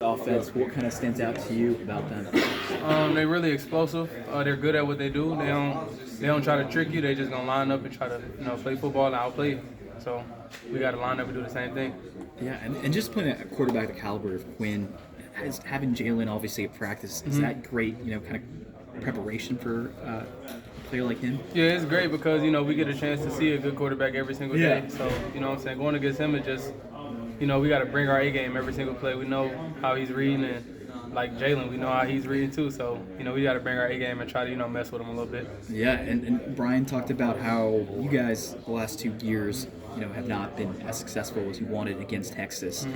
Offense, what kind of stands out to you about them? They're really explosive. They're good at what they do. They don't try to trick you. They just gonna line up and try to play football and outplay you. So we got to line up and do the same thing. Yeah, and just playing a quarterback the caliber of Quinn, having Jalen obviously at practice, is that great? Kind of preparation for a player like him. Yeah, it's great because we get a chance to see a good quarterback every single day. So what I'm saying, going against him is just we got to bring our A game every single play. We know how he's reading, and like Jalen, we know how he's reading too. So we got to bring our A game and try to mess with him a little bit. Yeah, and Brian talked about how you guys the last 2 years have not been as successful as you wanted against Texas.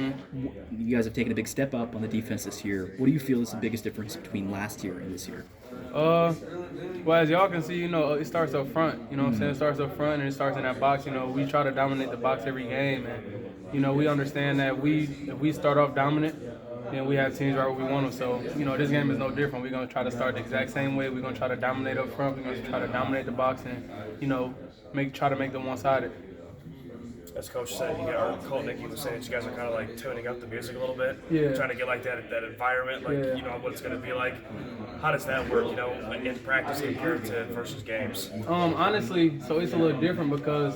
You guys have taken a big step up on the defense this year. What do you feel is the biggest difference between last year and this year? Well, as y'all can see, it starts up front. You know what I'm saying? It starts up front and it starts in that box. We try to dominate the box every game, and we understand that if we start off dominant, then we have teams right where we want them. So, this game is no different. We're going to try to start the exact same way. We're going to try to dominate up front. We're going to try to dominate the box and, try to make them one-sided. As Coach said, or Colt Nicky was saying, you guys are kind of like tuning up the music a little bit, trying to get like that environment, like what it's going to be like. How does that work, in practice compared to versus games? Honestly, so it's a little different because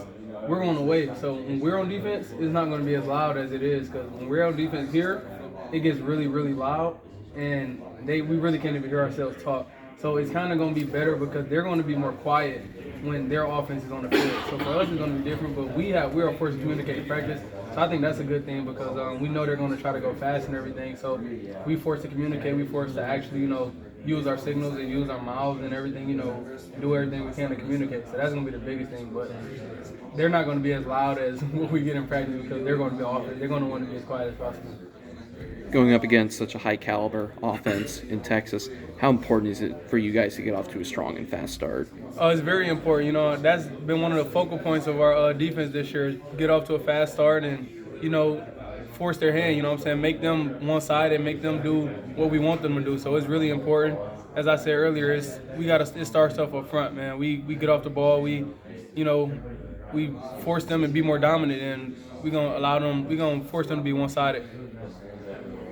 we're on the way. So when we're on defense, it's not going to be as loud as it is because when we're on defense here, it gets really, really loud, and we really can't even hear ourselves talk. So it's kind of going to be better because they're going to be more quiet when their offense is on the field. So for us, it's going to be different, but we are forced to communicate in practice. So I think that's a good thing because we know they're going to try to go fast and everything. So we forced to communicate. We forced to actually, use our signals and use our mouths and everything, do everything we can to communicate. So that's going to be the biggest thing. But they're not going to be as loud as what we get in practice because they're going to be offense. They're going to want to be as quiet as possible. Going up against such a high caliber offense in Texas, how important is it for you guys to get off to a strong and fast start? It's very important. That's been one of the focal points of our defense this year. Get off to a fast start and, force their hand, make them one-sided, make them do what we want them to do. So it's really important. As I said earlier, it starts off up front, man. We get off the ball, we force them to be more dominant, and we're going to force them to be one-sided.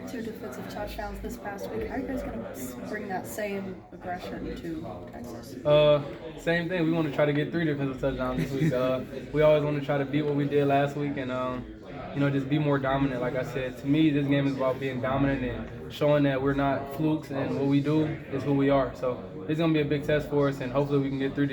2 defensive touchdowns this past week. How are you guys going to bring that same aggression to Texas? Same thing. We want to try to get 3 defensive touchdowns this week. We always want to try to beat what we did last week and, just be more dominant. Like I said, to me, this game is about being dominant and showing that we're not flukes and what we do is who we are. So it's going to be a big test for us, and hopefully we can get 3